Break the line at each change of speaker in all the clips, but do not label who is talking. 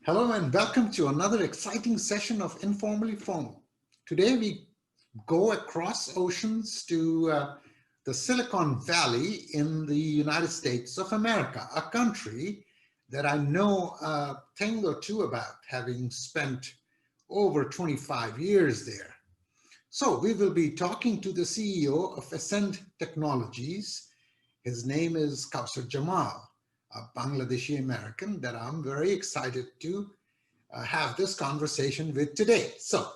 Hello and welcome to another exciting session of Informally Formal. Today we go across oceans to the Silicon Valley in the United States of America, a country that I know a thing or two about, having spent over 25 years there. So we will be talking to the CEO of Ascend Technologies. His name is Kawser Jamal, a Bangladeshi-American that I'm very excited to have this conversation with today. So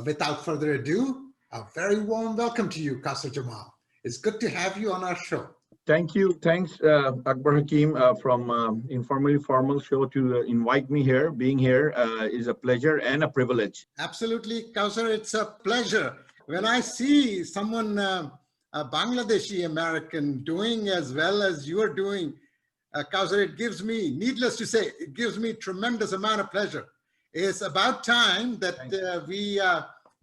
without further ado, a very warm welcome to you, Kawser Jamal. It's good to have you on our show.
Thank you. Thanks, Akber Hakim from Informally Formal show to invite me here. Being here is a pleasure and a privilege.
Absolutely, Kawser, it's a pleasure. When I see someone, a Bangladeshi-American, doing as well as you are doing, Kawser, it gives me, needless to say, it gives me tremendous amount of pleasure. It's about time that we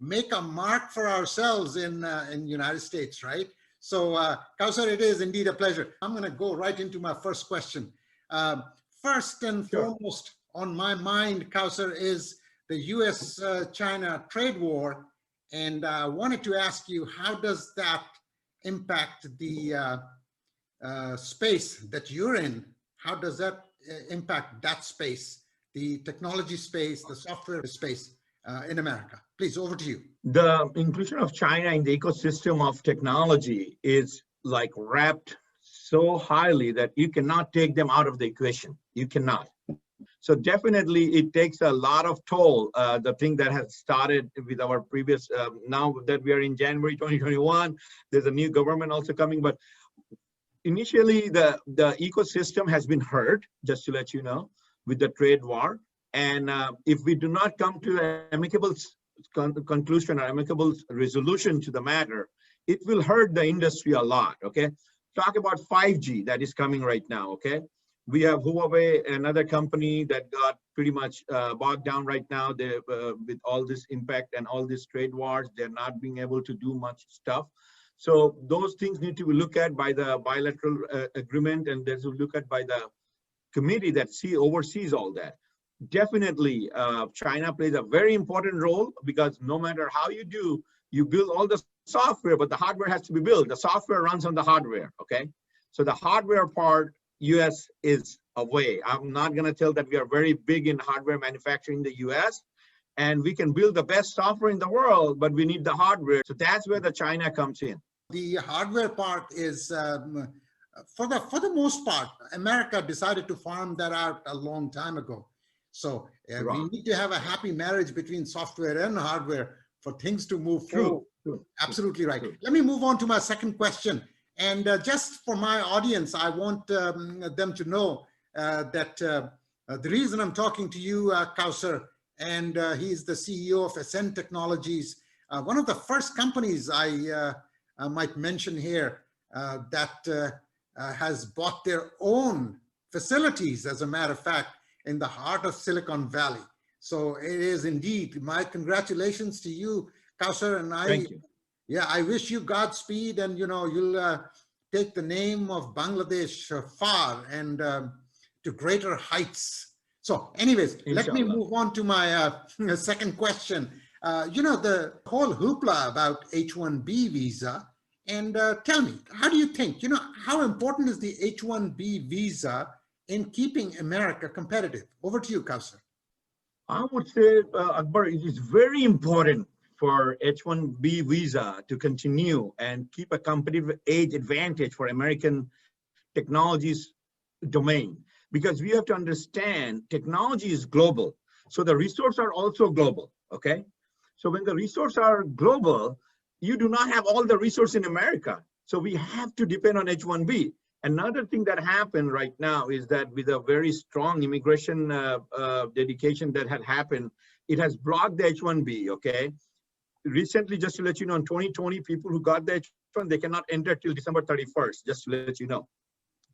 make a mark for ourselves in United States, right? So, Kawser, it is indeed a pleasure. I'm going to go right into my first question. First and foremost on my mind, Kawser, is the U.S.-China trade war. And I wanted to ask you, how does that impact the space that you're in? How does that impact that space, the technology space, the software space in America? Please, over to you.
The inclusion of China in the ecosystem of technology is like wrapped so highly that you cannot take them out of the equation. You cannot. So definitely it takes a lot of toll. The thing that has started with our previous, now that we are in January 2021, there's a new government also coming, but initially the ecosystem has been hurt, just to let you know, with the trade war. And if we do not come to an amicable conclusion or amicable resolution to the matter, it will hurt the industry a lot, okay? Talk about 5G that is coming right now, okay? We have Huawei, another company that got pretty much bogged down right now. They, with all this impact and all these trade wars, they're not being able to do much stuff. So those things need to be looked at by the bilateral agreement, and there's a look at by the committee that oversees all that. Definitely, China plays a very important role, because no matter how you do, you build all the software, but the hardware has to be built. The software runs on the hardware, okay? So the hardware part, US is away. I'm not gonna tell that we are very big in hardware manufacturing in the US, and we can build the best software in the world, but we need the hardware. So that's where the China comes in.
The hardware part is, for the most part, America decided to farm that out a long time ago. So we need to have a happy marriage between software and hardware for things to move forward.
True.
Absolutely right.
True.
Let me move on to my second question. And just for my audience, I want them to know that the reason I'm talking to you, Kawser, and he's the CEO of Ascend Technologies, one of the first companies I might mention here that has bought their own facilities, as a matter of fact, in the heart of Silicon Valley. So it is indeed my congratulations to you, Kawser, and
Thank you.
Yeah, I wish you Godspeed, and you'll take the name of Bangladesh far and to greater heights. So anyways,
Inshallah.
Let me move on to my second question. The whole hoopla about H-1B visa, and tell me, how do you think, how important is the H-1B visa in keeping America competitive? Over to you, Kawser.
I would say, Akbar, it is very important for H-1B visa to continue and keep a competitive age advantage for American technologies domain, because we have to understand technology is global. So the resources are also global, okay? So when the resources are global, you do not have all the resources in America. So we have to depend on H-1B. Another thing that happened right now is that with a very strong immigration dedication that had happened, it has blocked the H-1B, okay? Recently, just to let you know, in 2020, people who got the H-1, they cannot enter till December 31st, just to let you know.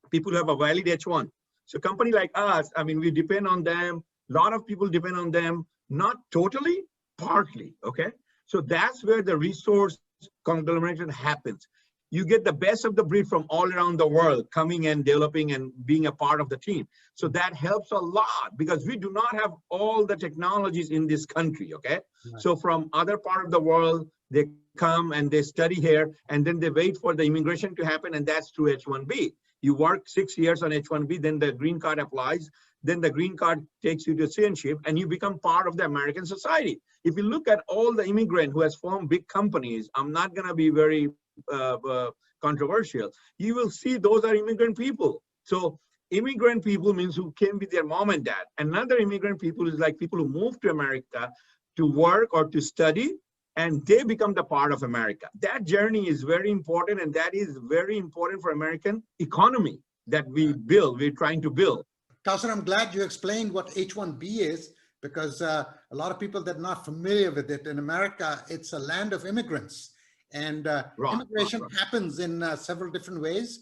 People who have a valid H-1. So a company like us, I mean, we depend on them. A lot of people depend on them, not totally, partly, okay? So that's where the resource conglomeration happens. you get the best of the breed from all around the world coming and developing and being a part of the team. So that helps a lot because we do not have all the technologies in this country, okay?
Right.
So from other part of the world, they come and they study here, and then they wait for the immigration to happen, and that's through H-1B. You work 6 years on H-1B, then the green card applies, then the green card takes you to citizenship, and you become part of the American society. If you look at all the immigrant who has formed big companies, I'm not gonna be very controversial. You will see those are immigrant people. So immigrant people means who came with their mom and dad. Another immigrant people is like people who moved to America to work or to study, and they become the part of America. That journey is very important, and that is very important for American economy that we build, we're trying to build.
Kawser, I'm glad you explained what H-1B is, because a lot of people that are not familiar with it. In America, it's a land of immigrants. And immigration happens in several different ways.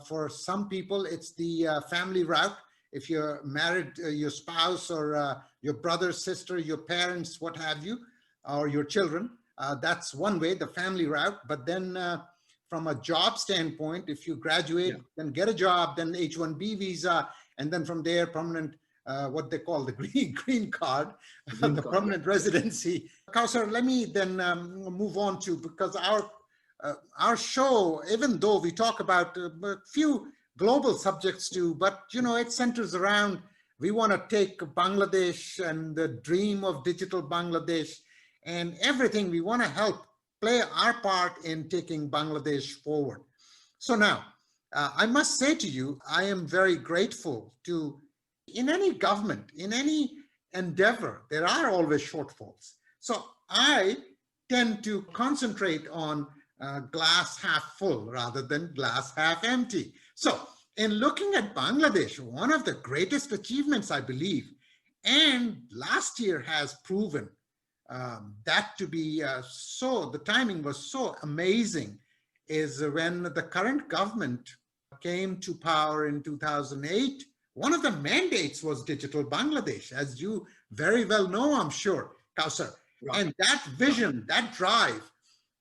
For some people, it's the family route. If you're married, your spouse or your brother, sister, your parents, what have you, or your children, that's one way, the family route. But then from a job standpoint, if you graduate, then get a job, then H-1B visa, and then from there, permanent, what they call the green card, the permanent residency. Kawser, let me then move on to, because our show, even though we talk about a few global subjects too, but you know, it centers around, we want to take Bangladesh and the dream of digital Bangladesh and everything. We want to help play our part in taking Bangladesh forward. So now, I must say to you, I am very grateful to, in any government, in any endeavor, there are always shortfalls. So I tend to concentrate on glass half full rather than glass half empty. So in looking at Bangladesh, one of the greatest achievements, I believe, and last year has proven that to be the timing was so amazing, is when the current government came to power in 2008. One of the mandates was Digital Bangladesh, as you very well know, I'm sure, Kawser. Right. And that vision, that drive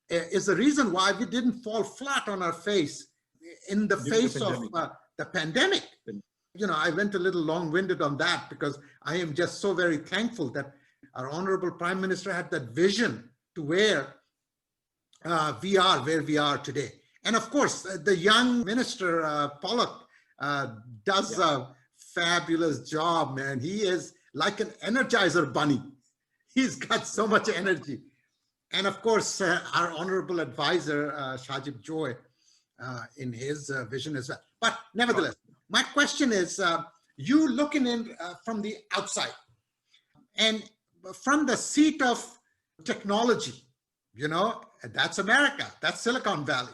is the reason why we didn't fall flat on our face in the face of the pandemic. You know, I went a little long-winded on that because I am just so very thankful that our Honorable Prime Minister had that vision to where we are where we are today. And of course, the young minister, Pollock, does a fabulous job, man. He is like an Energizer bunny. He's got so much energy. And of course, our honorable advisor, Shajib Joy, in his vision as well. But nevertheless, my question is, you looking in from the outside and from the seat of technology, you know, that's America, that's Silicon Valley.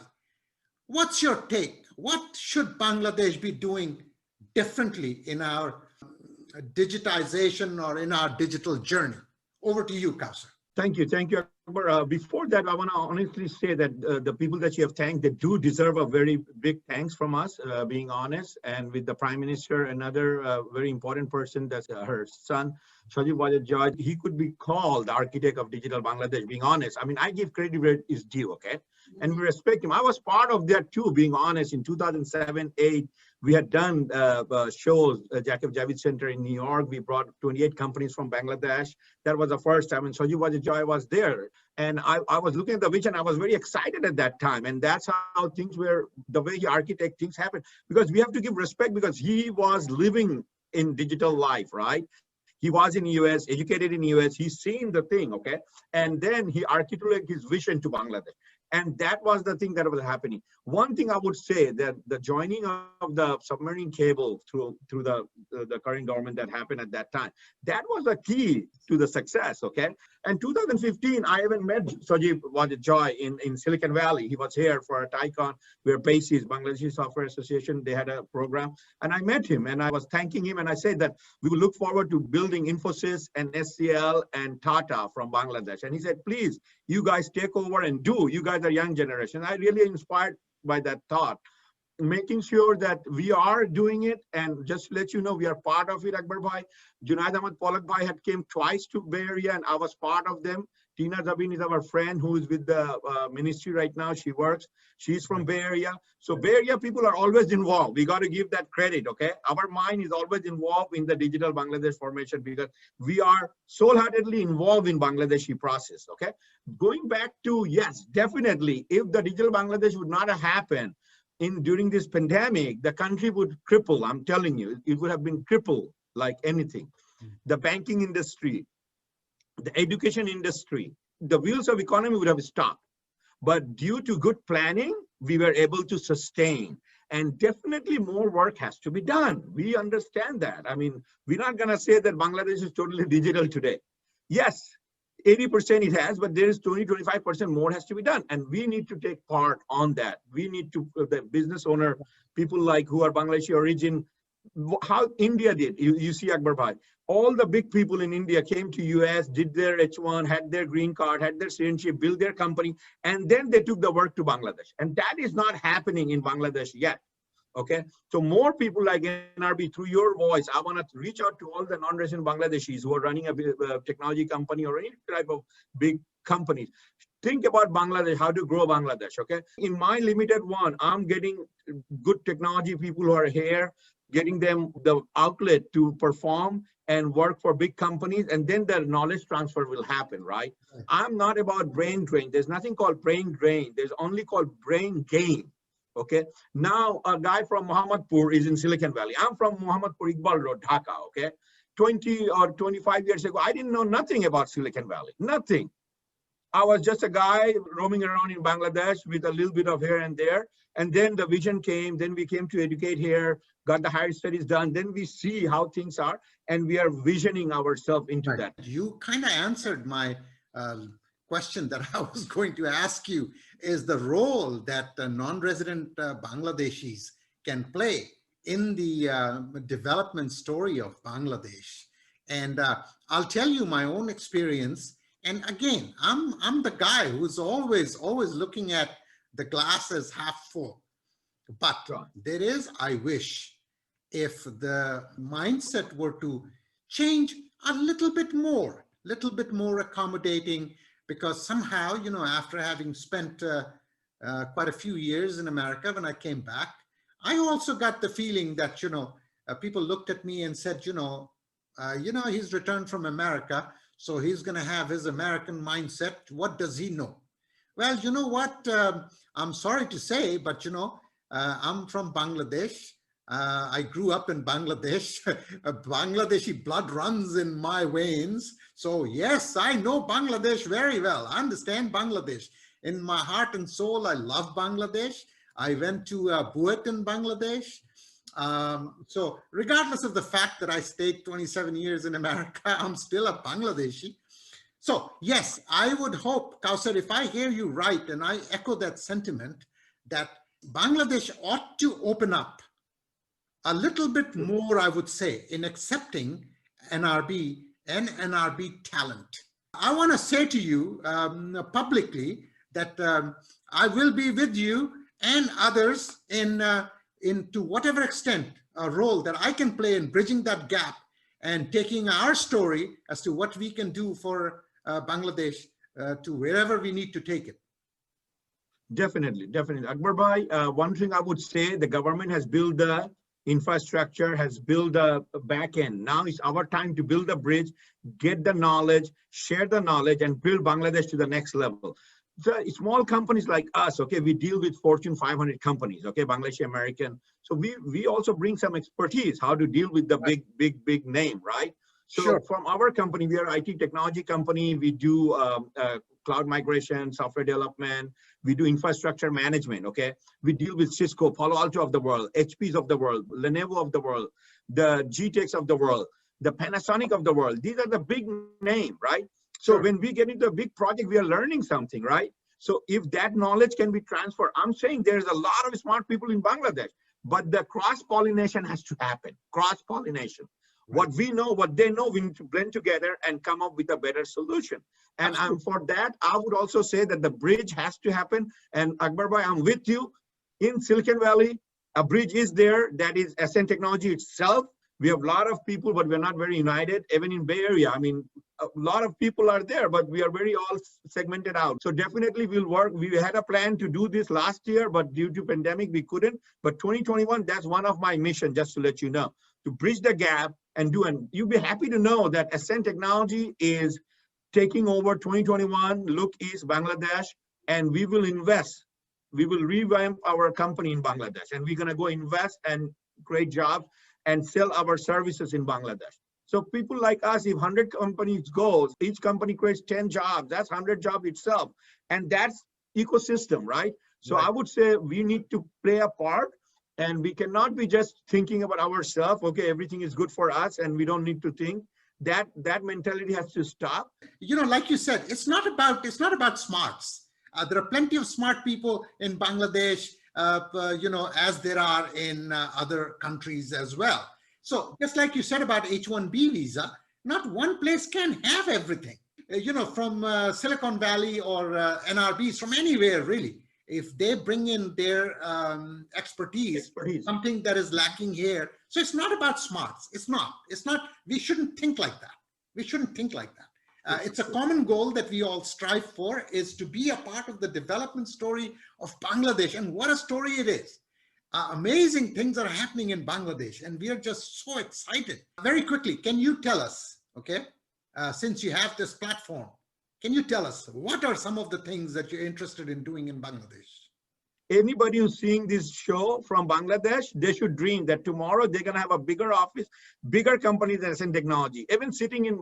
What's your take? What should Bangladesh be doing differently in our digitization or in our digital journey? Over to you, Kawser.
Thank you. Thank you. Before that, I want to honestly say that the people that you have thanked, they do deserve a very big thanks from us, being honest. And with the Prime Minister, another very important person, that's her son, Shajib Joy, he could be called the architect of digital Bangladesh, being honest. I mean, I give credit where it's due, okay? And we respect him. I was part of that too, being honest. In 2007, 8, we had done shows, Jacob Javits Center in New York. We brought 28 companies from Bangladesh. That was the first time, and Shajib Joy was there. And I was looking at the vision. I was very excited at that time. And that's how things were, the way he architect things happen. Because we have to give respect, because he was living in digital life, right? He was in US, educated in US, he's seen the thing, okay? And then he articulated his vision to Bangladesh. And that was the thing that was happening. One thing I would say, that the joining of the submarine cable through the current government that happened at that time, that was a key to the success, okay? And 2015, I even met Shajib Joy in Silicon Valley. He was here for a TICON, where BASIS, Bangladeshi Software Association, they had a program. And I met him and I was thanking him. And I said that we will look forward to building Infosys and SCL and Tata from Bangladesh. And he said, please, you guys take over and do. You guys are young generation. I really inspired by that thought, making sure that we are doing it. And just to let you know, we are part of it. Akber bhai, Junaid Ahmad Polak bhai had came twice to Bay Area, and I was part of them Tina Zabin is our friend who is with the ministry right now. She works. She's from Bay Area. So Bay Area people are always involved. We got to give that credit, okay? Our mind is always involved in the digital Bangladesh formation because we are soul-heartedly involved in Bangladeshi process, okay? Going back to, yes, definitely, if the digital Bangladesh would not have happened during this pandemic, the country would cripple. I'm telling you, it would have been crippled like anything. The banking industry, the education industry, the wheels of economy would have stopped. But due to good planning, we were able to sustain. And definitely more work has to be done. We understand that. I mean, we're not going to say that Bangladesh is totally digital today. Yes, 80% it has, but there is 20-25% more has to be done. And we need to take part on that. We need to, the business owner, people like who are Bangladeshi origin, how India did. You see, Akber Bhai, all the big people in India came to US, did their H1, had their green card, had their citizenship, built their company, and then they took the work to Bangladesh. And that is not happening in Bangladesh yet. Okay, so more people like NRB, through your voice, I want to reach out to all the non-resident Bangladeshis who are running a technology company or any type of big companies. Think about Bangladesh, how to grow Bangladesh, okay? In my limited one, I'm getting good technology people who are here, getting them the outlet to perform and work for big companies, and then the knowledge transfer will happen, right? I'm not about brain drain. There's nothing called brain drain. There's only called brain gain. Okay, now a guy from Mohammadpur is in Silicon Valley. I'm from Mohammadpur, Iqbal Road, Dhaka, okay? 20 or 25 years ago, I didn't know nothing about Silicon Valley, nothing. I was just a guy roaming around in Bangladesh with a little bit of here and there. And then the vision came, then we came to educate here, got the higher studies done. Then we see how things are, and we are visioning ourselves into that.
You kind of answered my question that I was going to ask you, is the role that non-resident Bangladeshis can play in the development story of Bangladesh. And I'll tell you my own experience. And again, I'm the guy who's always looking at the glass as half full. But there is, I wish, if the mindset were to change a little bit more accommodating, because somehow, you know, after having spent quite a few years in America, when I came back, I also got the feeling that, you know, people looked at me and said, he's returned from America, so he's going to have his American mindset. What does he know? Well, you know what? I'm sorry to say, but, I'm from Bangladesh. I grew up in Bangladesh. Bangladeshi blood runs in my veins. So yes, I know Bangladesh very well. I understand Bangladesh. In my heart and soul, I love Bangladesh. I went to Buet in Bangladesh. So regardless of the fact that I stayed 27 years in America, I'm still a Bangladeshi. So yes, I would hope, Kawser, if I hear you right, and I echo that sentiment, that Bangladesh ought to open up a little bit more, I would say, in accepting NRB and NRB talent. I want to say to you publicly that I will be with you and others in to whatever extent a role that I can play in bridging that gap and taking our story as to what we can do for Bangladesh to wherever we need to take it.
Definitely, definitely. Akber Bhai, one thing I would say, the government has built the infrastructure, has built a back end. Now it's our time to build a bridge, get the knowledge, share the knowledge, and build Bangladesh to the next level. The small companies like us, okay, we deal with Fortune 500 companies, okay, Bangladeshi-American. So we also bring some expertise how to deal with the big name, right? So sure. From our company, we are an IT technology company. We do cloud migration, software development. We do infrastructure management, okay? We deal with Cisco, Palo Alto of the world, HPs of the world, Lenovo of the world, the GTEx of the world, the Panasonic of the world. These are the big name, right? So sure. When we get into a big project, we are learning something, right? So if that knowledge can be transferred, I'm saying there's a lot of smart people in Bangladesh, but the cross-pollination has to happen, cross-pollination. What we know, what they know, we need to blend together and come up with a better solution. And for that, I would also say that the bridge has to happen. And Akber Bhai, I'm with you. In Silicon Valley, a bridge is there. That is SN Technology itself. We have a lot of people, but we're not very united. Even in Bay Area, I mean, a lot of people are there, but we are very all segmented out. So definitely we'll work. We had a plan to do this last year, but due to pandemic, we couldn't. But 2021, that's one of my mission, just to let you know, to bridge the gap and do. And you'll be happy to know that Ascent Technology is taking over 2021, Look East, Bangladesh, and we will invest. We will revamp our company in Bangladesh, and we're going to go invest and create jobs and sell our services in Bangladesh. So people like us, if 100 companies goes, each company creates 10 jobs, that's 100 jobs itself. And that's ecosystem, right? So
Right.
I would say we need to play a part, and we cannot be just thinking about ourselves. Okay, everything is good for us and we don't need to think. That mentality has to stop.
You know, like you said, it's not about smarts. There are plenty of smart people in Bangladesh, you know, as there are in other countries as well. So just like you said about H-1B visa, not one place can have everything. You know, from Silicon Valley or NRBs, from anywhere really. If they bring in their expertise, something that is lacking here. So it's not about smarts. It's not. We shouldn't think like that. We shouldn't think like that. It's a common goal that we all strive for, is to be a part of the development story of Bangladesh. And what a story it is. Amazing things are happening in Bangladesh, and we are just so excited. Very quickly, can you tell us, okay, since you have this platform, can you tell us what are some of the things that you're interested in doing in Bangladesh?
Anybody who's seeing this show from Bangladesh, they should dream that tomorrow they're going to have a bigger office, bigger company than Ascent Technology. Even sitting in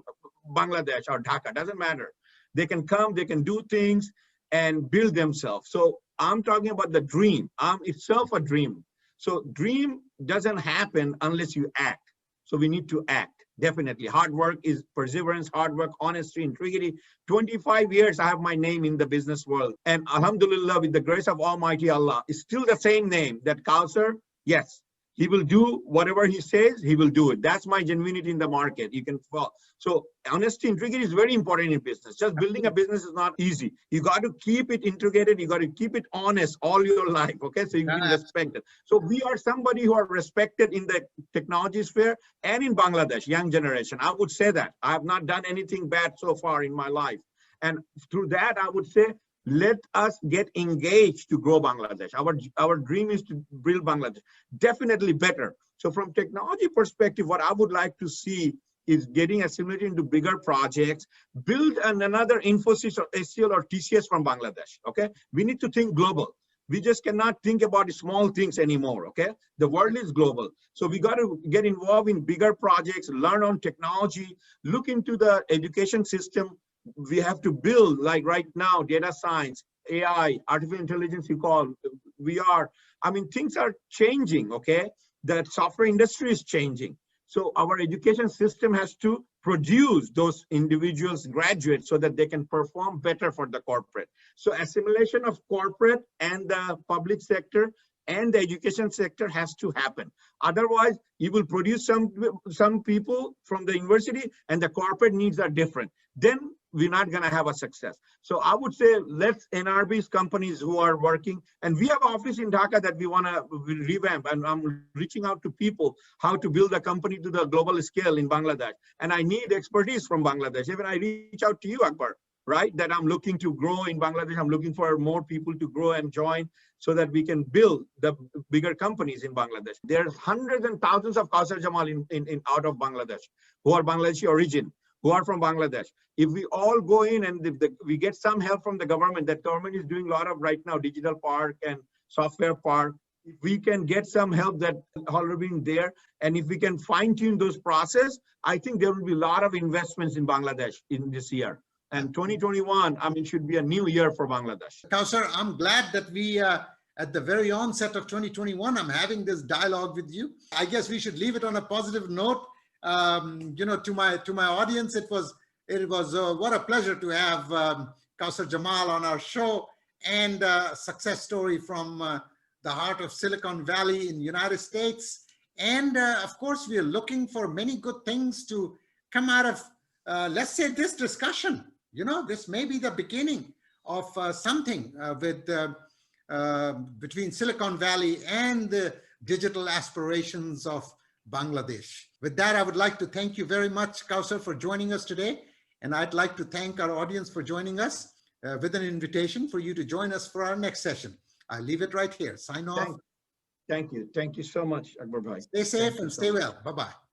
Bangladesh or Dhaka, doesn't matter. They can come, they can do things and build themselves. So I'm talking about the dream. Itself a dream. So dream doesn't happen unless you act. So we need to act. Definitely. Hard work is perseverance, hard work, honesty, integrity. 25 years I have my name in the business world. And alhamdulillah, with the grace of Almighty Allah, it's still the same name, that Kawser. Yes, he will do whatever he says, he will do it. That's my genuinity in the market. You can fall. So honesty, integrity is very important in business. Just building a business is not easy. You got to keep it integrated. You got to keep it honest all your life. Okay, so you've been respected. So we are somebody who are respected in the technology sphere and in Bangladesh, young generation. I would say that I have not done anything bad so far in my life. And through that, I would say, let us get engaged to grow Bangladesh. Our dream is to build Bangladesh definitely better. So from technology perspective, what I would like to see is getting assimilated into bigger projects, build another Infosys or HCL or TCS from Bangladesh. Okay, we need to think global. We just cannot think about small things anymore. Okay, the world is global, so we got to get involved in bigger projects, learn on technology, look into the education system. We have to build, like right now, data science, AI, artificial intelligence, you call VR. I mean, things are changing, okay? The software industry is changing. So our education system has to produce those individuals, graduates, so that they can perform better for the corporate. So assimilation of corporate and the public sector and the education sector has to happen. Otherwise, you will produce some people from the university and the corporate needs are different. Then we're not going to have a success. So I would say let's NRB's companies who are working, and we have an office in Dhaka that we want to revamp, and I'm reaching out to people how to build a company to the global scale in Bangladesh. And I need expertise from Bangladesh. Even I reach out to you, Akber, right? That I'm looking to grow in Bangladesh. I'm looking for more people to grow and join so that we can build the bigger companies in Bangladesh. There's hundreds and thousands of Kawser Jamal in out of Bangladesh who are Bangladeshi origin, who are from Bangladesh. If we all go in and we get some help from the government, that government is doing a lot of right now, digital park and software park. If we can get some help that already been there, and if we can fine tune those process, I think there will be a lot of investments in Bangladesh in this year. And 2021, I mean, should be a new year for Bangladesh.
Kawser, I'm glad that we, at the very onset of 2021, I'm having this dialogue with you. I guess we should leave it on a positive note. You know, to my audience, it was what a pleasure to have Kawser Jamal on our show, and a success story from the heart of Silicon Valley in the United States. And of course, we are looking for many good things to come out of, let's say, this discussion. You know, this may be the beginning of something between Silicon Valley and the digital aspirations of Bangladesh. With that, I would like to thank you very much, Kawser, for joining us today. And I'd like to thank our audience for joining us with an invitation for you to join us for our next session. I leave it right here. Sign off.
Thank you. Thank you so much, Akber bhai.
Stay safe
Thank you
and
so
stay
much.
well. Bye-bye.